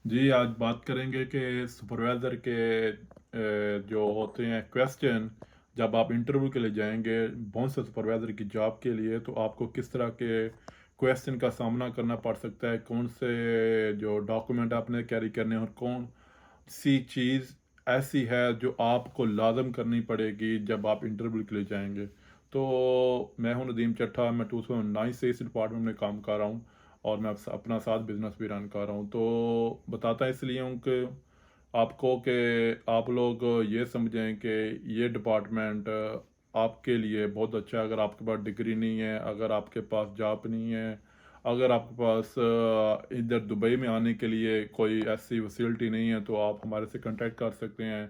जी, आज बात करेंगे कि सुपरवाइज़र के जो होते हैं क्वेश्चन जब आप इंटरव्यू के लिए जाएँगे, बहुत से सुपरवाइज़र की जॉब के लिए, तो आपको किस तरह के क्वेश्चन का सामना करना पड़ सकता है, कौन से जो डॉक्यूमेंट आपने कैरी करने हैं और कौन-सी चीज़ ऐसी है जो आपको लाज़िम करनी पड़ेगी जब आप इंटरव्यू के लिए जाएँगे। तो मैं हूँ नदीम चट्ठा, मैं 2009 से इस डिपार्टमेंट में काम कर रहा हूँ। और मैं अपना साथ बिजनेस भी रन कर रहा हूँ, तो बताता इसलिए हूँ कि आपको कि आप लोग ये समझें कि ये डिपार्टमेंट आपके लिए बहुत अच्छा है। अगर आपके पास डिग्री नहीं है, अगर आपके पास जॉब नहीं है, अगर आपके पास इधर दुबई में आने के लिए कोई ऐसी फैसिलिटी नहीं है, तो आप हमारे से कांटेक्ट कर सकते हैं।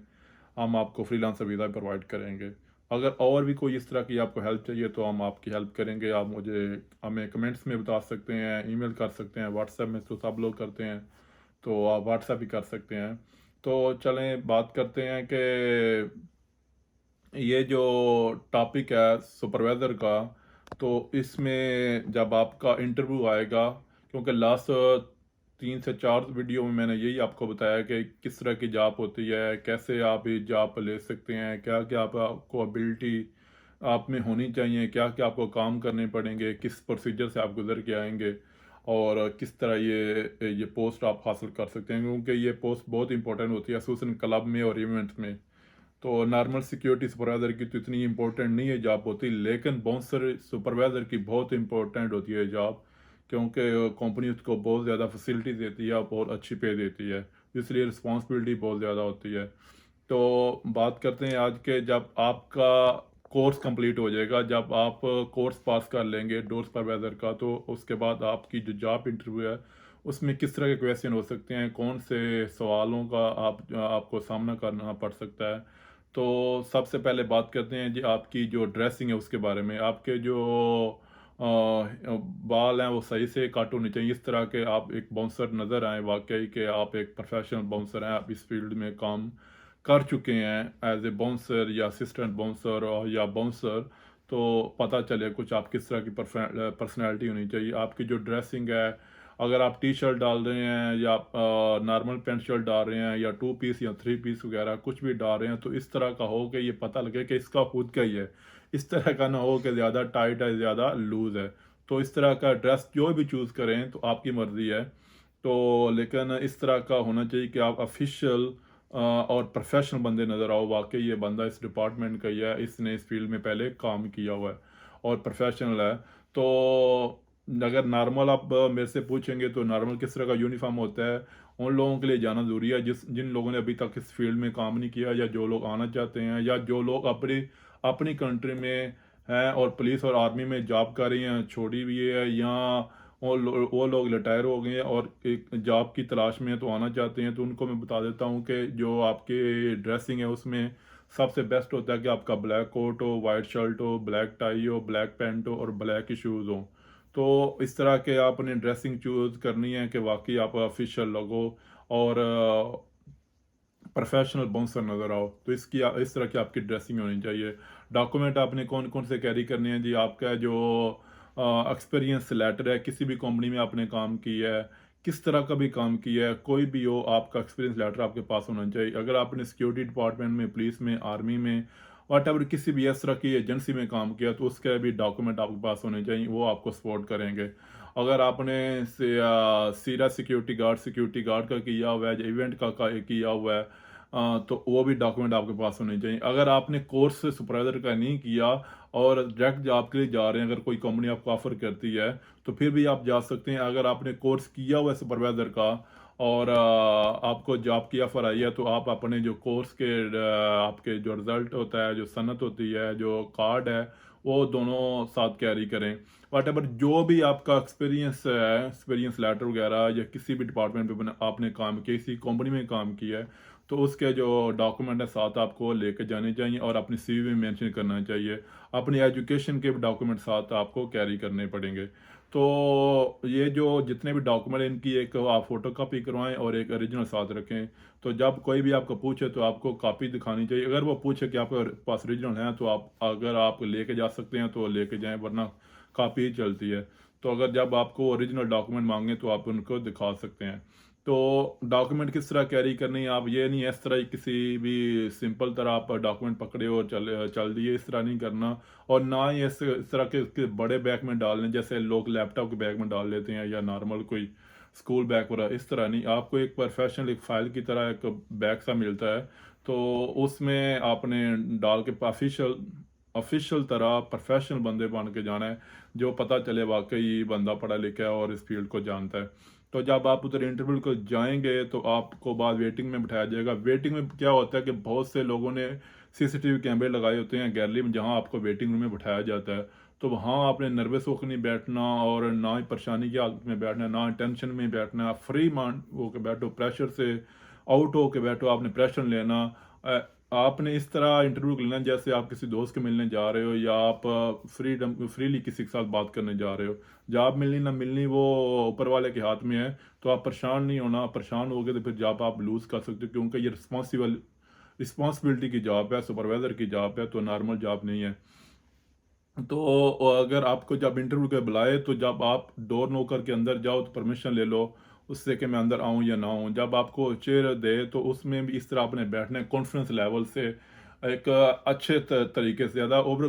हम आपको फ्रीलांसर वीज़ा प्रोवाइड करेंगे। अगर और भी कोई इस तरह की आपको हेल्प चाहिए तो हम आपकी हेल्प करेंगे। आप मुझे हमें कमेंट्स में बता सकते हैं, ईमेल कर सकते हैं, व्हाट्सएप में तो सब लोग करते हैं, तो आप व्हाट्सएप भी कर सकते हैं। तो चलें बात करते हैं कि ये जो टॉपिक है सुपरवाइज़र का, तो इसमें जब आपका इंटरव्यू आएगा, क्योंकि लास्ट 3 से 4 वीडियो में मैंने यही आपको बताया कि किस तरह की जॉब होती है, कैसे आप ये जॉब ले सकते हैं, क्या-क्या आपको एबिलिटी आप में होनी चाहिए, क्या-क्या आपको काम करने पड़ेंगे, किस प्रोसीजर से आप गुज़र के आएँगे और किस तरह ये पोस्ट आप हासिल कर सकते हैं, क्योंकि ये पोस्ट बहुत इंपॉर्टेंट होती है, ख़ुसूसन क्लब में और इवेंट्स में। तो नॉर्मल सिक्योरिटी सुपरवाइज़र की तो इतनी इम्पोर्टेंट नहीं है जॉब होती, लेकिन बाउंसर सुपरवाइज़र की बहुत इम्पोर्टेंट होती है जॉब, क्योंकि कंपनी उसको बहुत ज़्यादा फैसिलिटी देती है और बहुत अच्छी पे देती है, इसलिए रिस्पॉन्सिबिलिटी बहुत ज़्यादा होती है। तो बात करते हैं आज के, जब आपका कोर्स कंप्लीट हो जाएगा, जब आप कोर्स पास कर लेंगे डोर सुपरवाइज़र का, तो उसके बाद आपकी जो जॉब इंटरव्यू है, उसमें किस तरह के क्वेश्चन हो सकते हैं, कौन से सवालों का आपको सामना करना पड़ सकता है। तो सबसे पहले बात करते हैं जी आपकी जो ड्रेसिंग है उसके बारे में। आपके जो बाल हैं वो सही से कट होने चाहिए, इस तरह के आप एक बाउंसर नज़र आएँ वाक़ई कि आप एक प्रोफेशनल बाउंसर हैं, आप इस फील्ड में काम कर चुके हैं एज़ ए बाउंसर या असिस्टेंट बाउंसर और या बाउंसर, तो पता चले कुछ आप किस तरह की पर्सनैलिटी होनी चाहिए। आपकी जो ड्रेसिंग है, अगर आप टी-शर्ट डाल रहे हैं या नॉर्मल पैंट शर्ट डाल रहे हैं या 2 पीस या 3 पीस वगैरह कुछ भी डाल रहे हैं, तो इस तरह का हो कि ये पता लगे कि इसका खुद का ही है। इस तरह का ना हो कि ज़्यादा टाइट है, ज़्यादा लूज़ है। तो इस तरह का ड्रेस जो भी चूज़ करें तो आपकी मर्ज़ी है। तो लेकिन इस तरह का होना चाहिए कि आप ऑफ़िशियल और प्रोफ़ेशनल बंदे नज़र आओ, वाक़ई ये बंदा इस डिपार्टमेंट का ही है, इसने इस फ़ील्ड में पहले काम किया हुआ है और प्रोफ़ेशनल है। तो अगर नॉर्मल आप मेरे से पूछेंगे तो नॉर्मल किस तरह का यूनिफ़ॉर्म होता है, उन लोगों के लिए जाना ज़रूरी है जिन लोगों ने अभी तक इस फ़ील्ड में काम नहीं किया, या जो लोग आना चाहते हैं, या जो लोग अपनी अपनी कंट्री में हैं और पुलिस और आर्मी में जॉब कर रही हैं, छोड़ी हुई है, या वो लोग रिटायर हो गए हैं और एक जॉब की तलाश में हैं तो आना चाहते हैं, तो उनको मैं बता देता हूँ कि जो आपकी ड्रेसिंग है उसमें सबसे बेस्ट होता है कि आपका ब्लैक कोट हो, वाइट शर्ट हो, ब्लैक टाई हो, ब्लैक पैंट हो और ब्लैक ही शूज़ हों। तो इस तरह के आपने ड्रेसिंग चूज़ करनी है कि वाक़ई आप ऑफ़िशियल लगो और प्रोफेशनल बाउंसर नज़र आओ। तो इस तरह की आपकी ड्रेसिंग होनी चाहिए। डॉक्यूमेंट आपने कौन-कौन से कैरी करने हैं जी, आपका जो एक्सपीरियंस लेटर है, किसी भी कंपनी में आपने काम किया है, किस तरह का भी काम किया है, कोई भी हो, आपका एक्सपीरियंस लेटर आपके पास होना चाहिए। अगर आपने सिक्योरिटी डिपार्टमेंट में, पुलिस में, आर्मी में, व्हाटएवर किसी भी इस तरह की एजेंसी में काम किया, तो उसके भी डॉक्यूमेंट आपके पास होने चाहिए, वो आपको सपोर्ट करेंगे। अगर आपने सीरा सिक्योरिटी गार्ड का किया हुआ है, इवेंट का किया हुआ है, तो वो भी डॉक्यूमेंट आपके पास होने चाहिए। अगर आपने कोर्स सुपरवाइज़र का नहीं किया और डायरेक्ट जॉब के लिए जा रहे हैं, अगर कोई कंपनी आपको ऑफ़र करती है, तो फिर भी आप जा सकते हैं। अगर आपने कोर्स किया हुआ है सुपरवाइज़र का और आपको जॉब की ऑफ़र आई है, तो आप अपने जो कोर्स के आपके जो रिज़ल्ट होता है, जो सनद होती है, जो कार्ड है, वो दोनों साथ कैरी करें। व्हाटएवर जो भी आपका एक्सपीरियंस है, एक्सपीरियंस लेटर वगैरह, या किसी भी डिपार्टमेंट में आपने काम किया, किसी कंपनी में काम किया है, तो उसके जो डॉक्यूमेंट है साथ आपको लेके जाने चाहिए और अपनी सीवी में मेंशन करना चाहिए। अपनी एजुकेशन के भी डॉक्यूमेंट साथ आपको कैरी करने पड़ेंगे। तो ये जो जितने भी डॉक्यूमेंट हैं, इनकी एक आप फ़ोटोकॉपी करवाएँ और एक ओरिजिनल साथ रखें। तो जब कोई भी आपको पूछे तो आपको कॉपी दिखानी चाहिए। अगर वो पूछे कि आपके पास ओरिजिनल है, तो अगर आप लेके जा सकते हैं तो लेके जाएँ, वरना कॉपी ही चलती है। तो अगर जब आपको ओरिजिनल डॉक्यूमेंट माँगे तो आप उनको दिखा सकते हैं। तो डॉक्यूमेंट किस तरह कैरी करनी है, आप ये नहीं इस तरह ही किसी भी सिंपल तरह आप डॉक्यूमेंट पकड़े और चल चल दिए, इस तरह नहीं करना। और ना ही इस तरह के बड़े बैग में डालने, जैसे लोग लैपटॉप के बैग में डाल लेते हैं या नॉर्मल कोई स्कूल बैग वगैरह, इस तरह नहीं। आपको एक प्रोफेशनल एक फ़ाइल की तरह एक बैग सा मिलता है, तो उसमें आपने डाल के ऑफिशियल ऑफिशियल तरह प्रोफेशनल बंदे बन के जाना है, जो पता चले वाकई बंदा पढ़ा लिखा है और इस फील्ड को जानता है। तो जब आप उधर इंटरव्यू को जाएंगे तो आपको बाद वेटिंग में बिठाया जाएगा। वेटिंग में क्या होता है कि बहुत से लोगों ने सीसीटीवी कैमरे लगाए होते हैं गैलरी में, जहां आपको वेटिंग रूम में बिठाया जाता है। तो वहां आपने नर्वस होकर नहीं बैठना, और ना ही परेशानी की हालत में बैठना, ना टेंशन में बैठना। आप फ्री माइंड होकर बैठो, प्रेशर से आउट होकर बैठो, आपने प्रेशर लेना। आपने इस तरह इंटरव्यू लेना जैसे आप किसी दोस्त के मिलने जा रहे हो, या आप फ्रीली किसी के साथ बात करने जा रहे हो। जॉब मिलनी ना मिलनी वो ऊपर वाले के हाथ में है। तो आप परेशान नहीं होना, परेशान हो गए तो फिर जॉब आप लूज कर सकते हो, क्योंकि ये रिस्पॉन्सिबिलिटी की जॉब है, सुपरवाइजर की जॉब है, तो नॉर्मल जॉब नहीं है। तो अगर आपको जब इंटरव्यू के बुलाए, तो जब आप डोर नॉक करके अंदर जाओ तो परमिशन ले लो उससे कि मैं अंदर आऊं या ना आऊं। जब आपको चेयर दे तो उसमें भी इस तरह आपने बैठना है कॉन्फिडेंस लेवल से, एक अच्छे तरीके से। ज़्यादा ओवर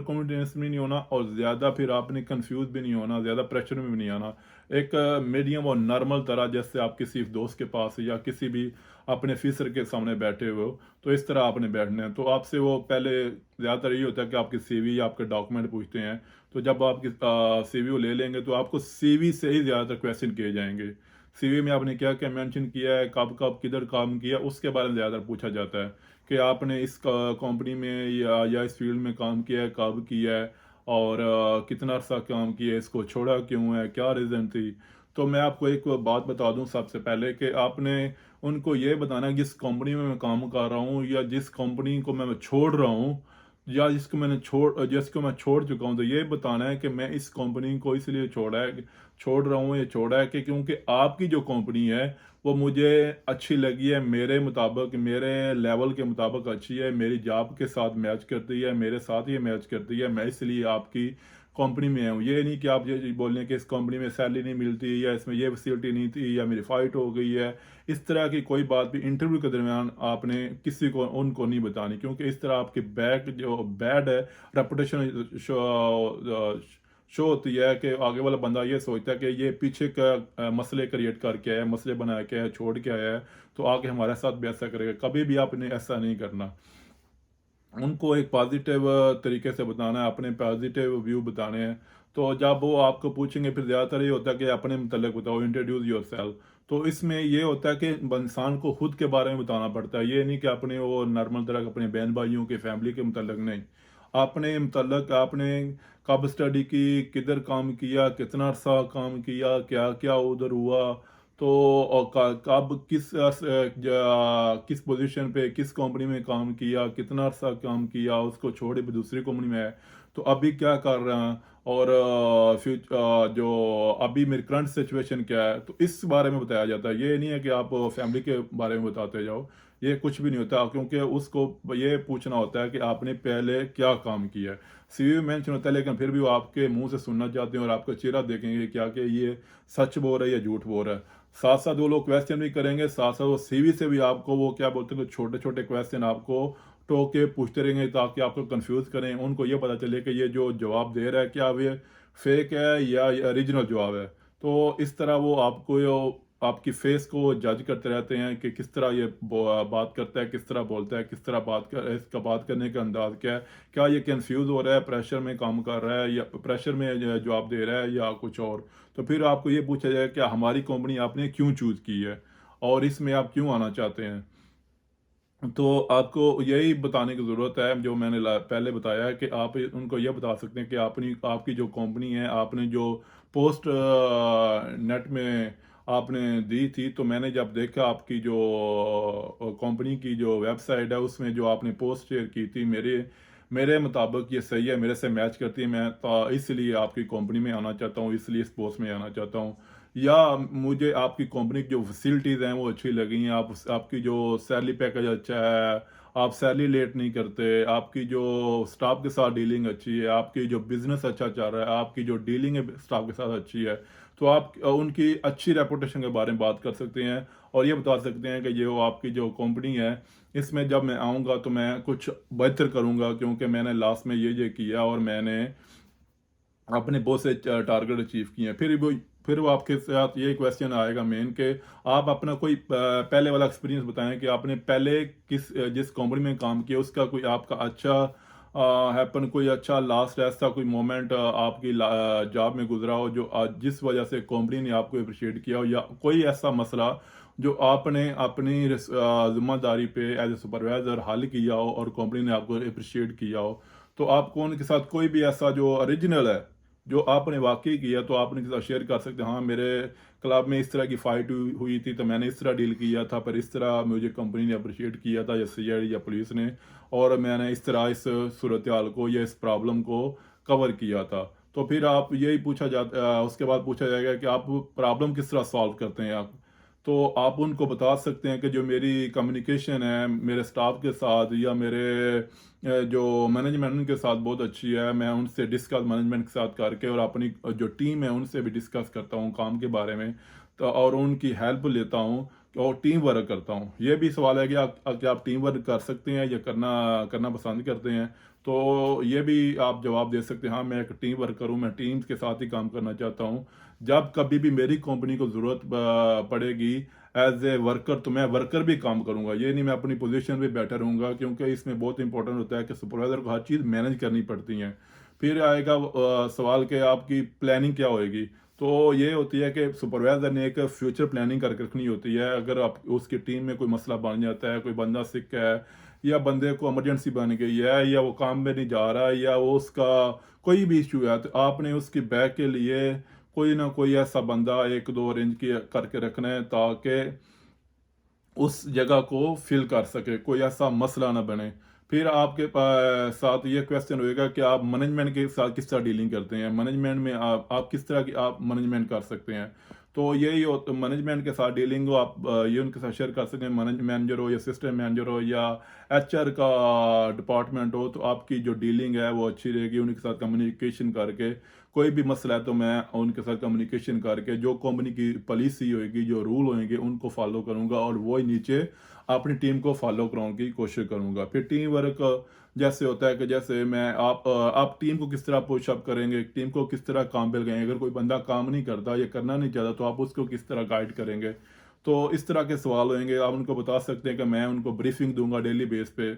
कॉन्फिडेंस भी नहीं होना, और ज़्यादा फिर आपने कंफ्यूज भी नहीं होना, ज़्यादा प्रेशर में भी नहीं आना। एक मीडियम और नॉर्मल तरह, जैसे आप किसी दोस्त के पास या किसी भी अपने ऑफिसर के सामने बैठे हुए हो, तो इस तरह आपने बैठना है। तो आपसे वो पहले ज़्यादातर ये होता है कि आपकी सीवी या आपके डॉक्यूमेंट पूछते हैं। तो जब आपकी सीवी वो ले लेंगे तो आपको सीवी से ही ज़्यादातर क्वेश्चन किए जाएंगे। सीवी में आपने क्या क्या मेंशन किया है, कब कब किधर काम किया, उसके बारे में ज़्यादातर पूछा जाता है कि आपने इस कंपनी में या इस फील्ड में काम किया है, कब किया है, और कितना अर्सा काम किया है, इसको छोड़ा क्यों है, क्या रीज़न थी। तो मैं आपको एक बात बता दूं सबसे पहले कि आपने उनको ये बताना है जिस कंपनी में मैं काम कर रहा हूँ, या जिस कंपनी को मैं छोड़ रहा हूँ, या जिसको मैं छोड़ चुका हूँ, तो ये बताना है कि मैं इस कंपनी को इसलिए छोड़ रहा हूँ, ये छोड़ा है कि क्योंकि आपकी जो कंपनी है वो मुझे अच्छी लगी है, मेरे मुताबिक, मेरे लेवल के मुताबिक अच्छी है, मेरी जॉब के साथ मैच करती है, मेरे साथ ये मैच करती है, मैं इसलिए आपकी कंपनी में हूँ। ये नहीं कि आप ये बोलें कि इस कंपनी में सैलरी नहीं मिलती, या इसमें ये फैसिलिटी नहीं थी, या मेरी फाइट हो गई है। इस तरह की कोई बात भी इंटरव्यू के दरमियान आपने किसी को उनको नहीं बतानी, क्योंकि इस तरह आपकी बैक जो बैड है रेपुटेशन शो होती है कि आगे वाला बंदा ये सोचता है कि ये पीछे का मसले क्रिएट करके आया है, मसले बना के आया है, छोड़ के आया है, तो आगे हमारे साथ भी ऐसा करेगा। कभी भी आपने ऐसा नहीं करना। उनको एक पॉजिटिव तरीके से बताना है, अपने पॉजिटिव व्यू बताने हैं। तो जब वो आपको पूछेंगे, फिर ज़्यादातर ये होता है कि अपने मतलब बताओ, इंट्रोड्यूस योर सेल्फ। तो इसमें ये होता है कि इंसान को खुद के बारे में बताना पड़ता है, ये नहीं कि अपने वो नॉर्मल तरह अपने बहन भाइयों के फैमिली के मतलब नहीं। अपने मतलब आपने कब स्टडी की, किधर काम किया, कितना अर्सा काम किया, क्या क्या उधर हुआ, तो और कब किस पोजीशन पे किस कंपनी में काम किया, कितना अर्सा काम किया, उसको छोड़े भी दूसरी कंपनी में है, तो अभी क्या कर रहे हैं, और जो अभी मेरी करंट सिचुएशन क्या है, तो इस बारे में बताया जाता है। ये नहीं है कि आप फैमिली के बारे में बताते जाओ, ये कुछ भी नहीं होता, क्योंकि उसको ये पूछना होता है कि आपने पहले क्या काम किया है। सीवी में मेंशन होता है, लेकिन फिर भी वो आपके मुंह से सुनना चाहते हैं, और आपका चेहरा देखेंगे क्या कि ये सच बोल रहा है या झूठ बोल रहा है। साथ साथ वो लोग क्वेश्चन भी करेंगे, साथ साथ वो सीवी से भी आपको वो क्या बोलते हैं, छोटे छोटे क्वेश्चन आपको टोक के पूछते रहेंगे, ताकि आपको कंफ्यूज करें, उनको ये पता चले कि ये जो जवाब दे रहा है क्या ये फेक है या ओरिजिनल जवाब है। तो इस तरह वो आपको आपकी फेस को जज करते रहते हैं कि किस तरह ये बात करता है, किस तरह बोलता है, किस तरह इसका बात करने का अंदाज क्या है, क्या ये कंफ्यूज हो रहा है, प्रेशर में काम कर रहा है, या प्रेशर में जवाब दे रहा है, या कुछ और। तो फिर आपको ये पूछा जाए कि हमारी कंपनी आपने क्यों चूज की है, और इसमें आप क्यों आना चाहते हैं। तो आपको यही बताने की ज़रूरत है जो मैंने पहले बताया है, कि आप उनको ये बता सकते हैं कि आपकी जो कंपनी है, आपने जो पोस्ट नेट में आपने दी थी, तो मैंने जब देखा आपकी जो कंपनी की जो वेबसाइट है, उसमें जो आपने पोस्ट शेयर की थी, मेरे मेरे मुताबिक ये सही है, मेरे से मैच करती है, मैं तो इसलिए आपकी कंपनी में आना चाहता हूँ, इसलिए इस पोस्ट में आना चाहता हूँ। या मुझे आपकी कंपनी की जो फैसिलिटीज़ हैं वो अच्छी लगी हैं, आपकी जो सैलरी पैकेज अच्छा है, आप सैलरी लेट नहीं करते, आपकी जो स्टाफ के साथ डीलिंग अच्छी है, आपकी जो बिजनेस अच्छा चल रहा है, आपकी जो डीलिंग है स्टाफ के साथ अच्छी है। तो आप उनकी अच्छी रेपुटेशन के बारे में बात कर सकते हैं और ये बता सकते हैं कि ये वो आपकी जो कंपनी है, इसमें जब मैं आऊँगा तो मैं कुछ बेहतर करूँगा, क्योंकि मैंने लास्ट में ये किया और मैंने अपने बहुत से टारगेट अचीव किए हैं। फिर वो आपके साथ ये क्वेश्चन आएगा मेन कि आप अपना कोई पहले वाला एक्सपीरियंस बताएं कि आपने पहले जिस कंपनी में काम किया उसका कोई आपका अच्छा हैपन, कोई अच्छा लास्ट ऐसा कोई मोमेंट आपकी जॉब में गुजरा हो जो जिस वजह से कंपनी ने आपको अप्रिशिएट किया हो, या कोई ऐसा मसला जो आपने अपनी जिम्मेदारी पे एज ए सुपरवाइजर हल किया हो और कंपनी ने आपको अप्रिशिएट किया हो। तो आपको उनके साथ कोई भी ऐसा जो ओरिजिनल है जो आपने वाकई किया तो आप उनके साथ शेयर कर सकते हैं। हाँ, मेरे क्लब में इस तरह की फाइट हुई थी तो मैंने इस तरह डील किया था, पर इस तरह मुझे कंपनी ने अप्रिशिएट किया था या सीआईडी या पुलिस ने, और मैंने इस तरह इस सूरत हाल को या इस प्रॉब्लम को कवर किया था। तो फिर आप यही उसके बाद पूछा जाएगा कि आप प्रॉब्लम किस तरह सॉल्व करते हैं आप। तो आप उनको बता सकते हैं कि जो मेरी कम्युनिकेशन है मेरे स्टाफ के साथ या मेरे जो मैनेजमेंट के साथ बहुत अच्छी है। मैं उनसे डिस्कस मैनेजमेंट के साथ करके और अपनी जो टीम है उनसे भी डिस्कस करता हूँ काम के बारे में, तो और उनकी हेल्प लेता हूँ और टीम वर्क करता हूँ। ये भी सवाल है कि क्या आप टीम वर्क कर सकते हैं या करना करना पसंद करते हैं, तो ये भी आप जवाब दे सकते हैं हाँ मैं एक टीम वर्कर हूँ, मैं टीम के साथ ही काम करना चाहता हूँ। जब कभी भी मेरी कंपनी को ज़रूरत पड़ेगी एज ए वर्कर तो मैं वर्कर भी काम करूंगा, ये नहीं मैं अपनी पोजीशन पे बैठा रहूंगा, क्योंकि इसमें बहुत इंपॉर्टेंट होता है कि सुपरवाइजर को हर चीज़ मैनेज करनी पड़ती है। फिर आएगा सवाल कि आपकी प्लानिंग क्या होएगी। तो ये होती है कि सुपरवाइजर ने एक फ्यूचर प्लानिंग करके रखनी होती है। अगर आप उसकी टीम में कोई मसला बन जाता है, कोई बंदा सिक है या बंदे को इमरजेंसी बन गई है या वो काम में नहीं जा रहा है या वो उसका कोई भी इशू है, तो आपने उसकी बैक के लिए कोई ना कोई ऐसा बंदा एक दो अरेंज करके रखना है ताकि उस जगह को फिल कर सके, कोई ऐसा मसला ना बने। फिर आपके साथ ये क्वेश्चन होएगा कि आप मैनेजमेंट के साथ किस तरह डीलिंग करते हैं, मैनेजमेंट में आप किस तरह की आप मैनेजमेंट कर सकते हैं। तो यही हो तो मैनेजमेंट के साथ डीलिंग हो आप ये उनके साथ शेयर कर सकते हैं। मैनेजर हो या सिस्टम मैनेजर हो या एचआर का डिपार्टमेंट हो, तो आपकी जो डीलिंग है वो अच्छी रहेगी। उनके साथ कम्युनिकेशन करके कोई भी मसला है तो मैं उनके साथ कम्युनिकेशन करके जो कंपनी की पॉलिसी होएगी, जो रूल होंगे उनको फॉलो करूंगा और वो ही नीचे अपनी टीम को फॉलो कराने की कोशिश करूंगा। फिर टीम वर्क जैसे होता है कि जैसे मैं आप टीम को किस तरह पुशअप करेंगे, टीम को किस तरह काम पे लगाएंगे। अगर कोई बंदा काम नहीं करता या करना नहीं चाहता तो आप उसको किस तरह गाइड करेंगे। तो इस तरह के सवाल होंगे। आप उनको बता सकते हैं कि मैं उनको ब्रीफिंग दूंगा डेली बेस पे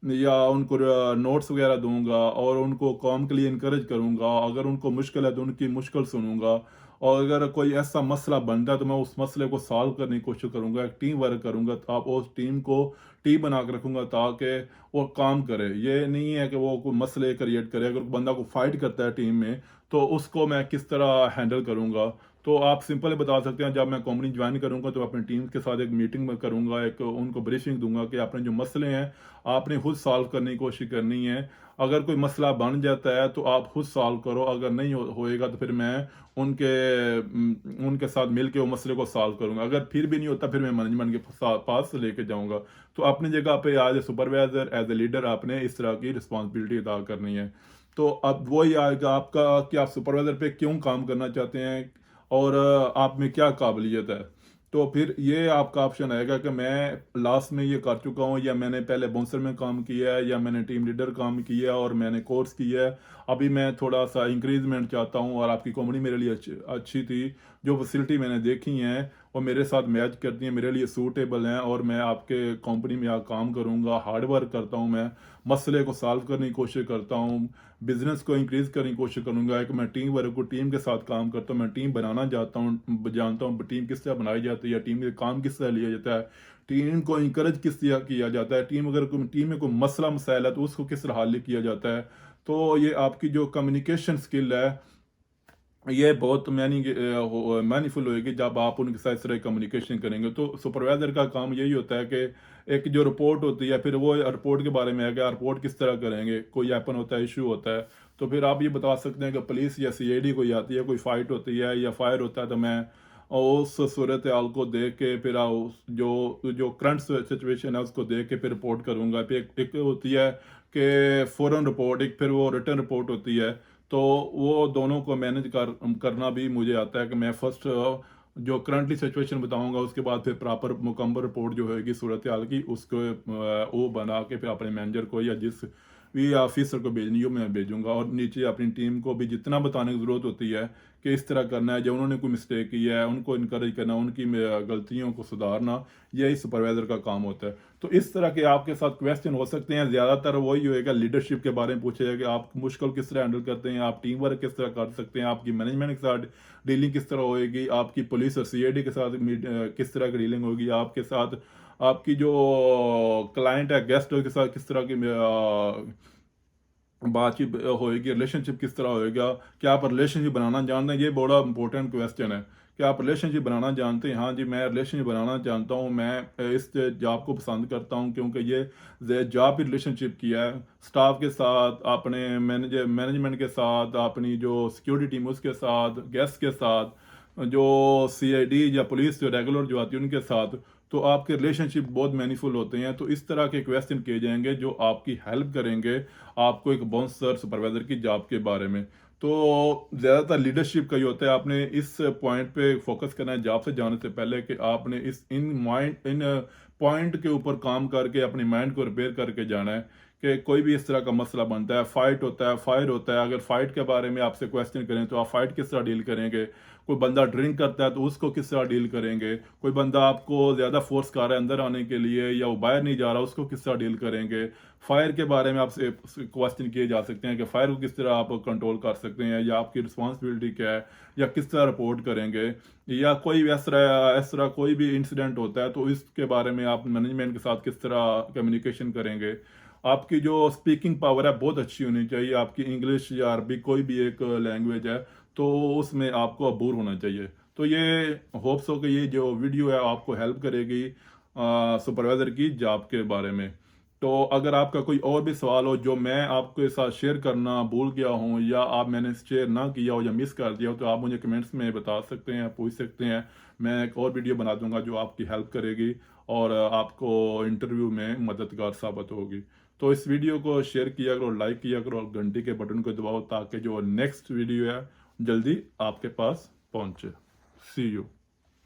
या उनको नोट्स वगैरह दूंगा और उनको काम के लिए इनक्रेज करूंगा। अगर उनको मुश्किल है तो उनकी मुश्किल सुनूंगा, और अगर कोई ऐसा मसला बनता है तो मैं उस मसले को सॉल्व करने की कोशिश करूंगा, एक टीम वर्क करूंगा। तो आप उस टीम को टीम बना के रखूंगा ताकि वो काम करे। ये नहीं है कि वो कोई मसले क्रिएट करे। अगर बंदा को फाइट करता है टीम में तो उसको मैं किस तरह हैंडल करूंगा। तो आप सिंपल बता सकते हैं जब मैं कंपनी ज्वाइन करूंगा तो अपनी टीम के साथ एक मीटिंग में करूंगा, एक उनको ब्रीफिंग दूंगा कि आपने जो मसले हैं आपने खुद सॉल्व करने की कोशिश करनी है। अगर कोई मसला बन जाता है तो आप खुद सॉल्व करो, अगर नहीं होएगा तो फिर मैं उनके साथ मिल के वो मसले को सॉल्व करूंगा। अगर फिर भी नहीं होता फिर मैं मैनेजमेंट के पास लेके जाऊंगा। तो अपनी जगह पे as a supervisor as a leader आपने इस तरह की रिस्पॉन्सिबिलिटी अदा करनी है। तो अब वही आएगा आपका कि आप सुपरवाइजर पे क्यों काम करना चाहते हैं और आप में क्या काबिलियत है। तो फिर ये आपका ऑप्शन आएगा कि मैं लास्ट में ये कर चुका हूँ या मैंने पहले बाउंसर में काम किया है या मैंने टीम लीडर काम किया है और मैंने कोर्स किया है, अभी मैं थोड़ा सा इंक्रीजमेंट चाहता हूँ। और आपकी कंपनी मेरे लिए अच्छी थी, जो फैसिलिटी मैंने देखी हैं वो मेरे साथ मैच करती हैं, मेरे लिए सूटेबल हैं और मैं आपके कंपनी में यहाँ काम करूँगा। हार्ड वर्क करता हूँ, मैं मसले को सॉल्व करने की कोशिश करता हूँ, बिजनेस को इंक्रीज करने की कोशिश करूंगा। एक मैं टीम वर्क को टीम के साथ काम करता हूँ, मैं टीम बनाना चाहता हूँ, जानता हूँ टीम किस तरह बनाई जाती है, टीम के काम किस तरह लिया जाता है, टीम को इंकरेज किस तरह किया जाता है, टीम में कोई मसला मसाइल है तो उसको किस तरह हल किया जाता है। तो ये आपकी जो कम्युनिकेशन स्किल है ये बहुत मैनीफुल होएगी जब आप उनके साथ इस तरह कम्युनिकेशन करेंगे। तो सुपरवाइजर का काम यही होता है कि एक जो रिपोर्ट होती है फिर वो रिपोर्ट के बारे में है कि रिपोर्ट किस तरह करेंगे, कोई एपन होता है, इशू होता है तो फिर आप ये बता सकते हैं कि पुलिस या सीआईडी कोई आती है, कोई फाइट होती है या फायर होता है, तो मैं उस सूरत हाल को देख के फिर जो जो करंट सिचुएशन है उसको देख के फिर रिपोर्ट करूंगा। फिर एक होती है कि फौरन रिपोर्ट, एक फिर वो रिटर्न रिपोर्ट होती है। तो वो दोनों को मैनेज करना भी मुझे आता है कि मैं फर्स्ट जो करंटली सिचुएशन बताऊंगा, उसके बाद फिर प्रॉपर मुकम्मल रिपोर्ट जो होगी सूरत हाल की, उसको वो बना के फिर अपने मैनेजर को या जिस भी ऑफिसर को भेजनी हो मैं भेजूंगा, और नीचे अपनी टीम को भी जितना बताने की ज़रूरत होती है कि इस तरह करना है, जब उन्होंने कोई मिस्टेक की है उनको इनकरेज करना, उनकी गलतियों को सुधारना, यही सुपरवाइज़र का काम होता है। तो इस तरह के आपके साथ क्वेश्चन हो सकते हैं, ज़्यादातर वही होएगा, लीडरशिप के बारे में पूछा जाएगा कि आप मुश्किल किस तरह हैंडल करते हैं, आप टीम वर्क किस तरह कर सकते हैं, आपकी मैनेजमेंट के साथ डीलिंग किस तरह होएगी, आपकी पुलिस और सीआईडी के साथ किस तरह की डीलिंग होगी, आपके साथ आपकी जो क्लाइंट है गेस्ट के साथ किस तरह की बातचीत होएगी, रिलेशनशिप किस तरह होएगा, क्या आप रिलेशनशिप बनाना जानते हैं, ये बड़ा इंपॉर्टेंट क्वेश्चन है। क्या आप रिलेशनशिप बनाना जानते हैं? हाँ जी, मैं रिलेशनशिप बनाना जानता हूँ, मैं इस जॉब को पसंद करता हूँ क्योंकि ये जॉब भी रिलेशनशिप की है, स्टाफ के साथ, अपने मैनेजमेंट के साथ, अपनी जो सिक्योरिटी टीम उसके साथ, गेस्ट के साथ, जो सीआईडी या पुलिस जो रेगुलर जो आती है उनके साथ। तो आपके रिलेशनशिप बहुत मीनिंगफुल होते हैं। तो इस तरह के क्वेश्चन किए जाएंगे जो आपकी हेल्प करेंगे आपको एक बाउंसर सुपरवाइजर की जॉब के बारे में। तो ज़्यादातर लीडरशिप का ही होता है, आपने इस पॉइंट पे फोकस करना है जॉब से जाने से पहले कि आपने इन पॉइंट के ऊपर काम करके अपने माइंड को रिपेयर करके जाना है कि कोई भी इस तरह का मसला बनता है, फाइट होता है, फायर होता है, अगर फाइट के बारे में आपसे क्वेश्चन करें तो आप फाइट किस तरह डील करेंगे, कोई बंदा ड्रिंक करता है तो उसको किस तरह डील करेंगे, कोई बंदा आपको ज़्यादा फोर्स कर रहा है अंदर आने के लिए या वो बाहर नहीं जा रहा उसको किस तरह डील करेंगे, फायर के बारे में आपसे क्वेश्चन किए जा सकते हैं कि फायर को किस तरह आप कंट्रोल कर सकते हैं या आपकी रिस्पॉन्सिबिलिटी क्या है या किस तरह रिपोर्ट करेंगे, या कोई इस तरह कोई भी इंसिडेंट होता है तो इसके बारे में आप मैनेजमेंट के साथ किस तरह कम्युनिकेशन करेंगे। आपकी जो स्पीकिंग पावर है बहुत अच्छी होनी चाहिए, आपकी इंग्लिश या अरबी कोई भी एक लैंग्वेज है तो उसमें आपको अबूर होना चाहिए। तो ये होप्स हो कि ये जो वीडियो है आपको हेल्प करेगी सुपरवाइज़र की जॉब के बारे में। तो अगर आपका कोई और भी सवाल हो जो मैं आपके साथ शेयर करना भूल गया हूँ या आप मैंने शेयर ना किया हो या मिस कर दिया हो तो आप मुझे कमेंट्स में बता सकते हैं, पूछ सकते हैं। मैं एक और वीडियो बना दूंगा जो आपकी हेल्प करेगी और आपको इंटरव्यू में मददगार साबित होगी। तो इस वीडियो को शेयर किया करो, लाइक किया करो और घंटी के बटन को दबाओ ताकि जो नेक्स्ट वीडियो है जल्दी आपके पास पहुंचे। सी यू।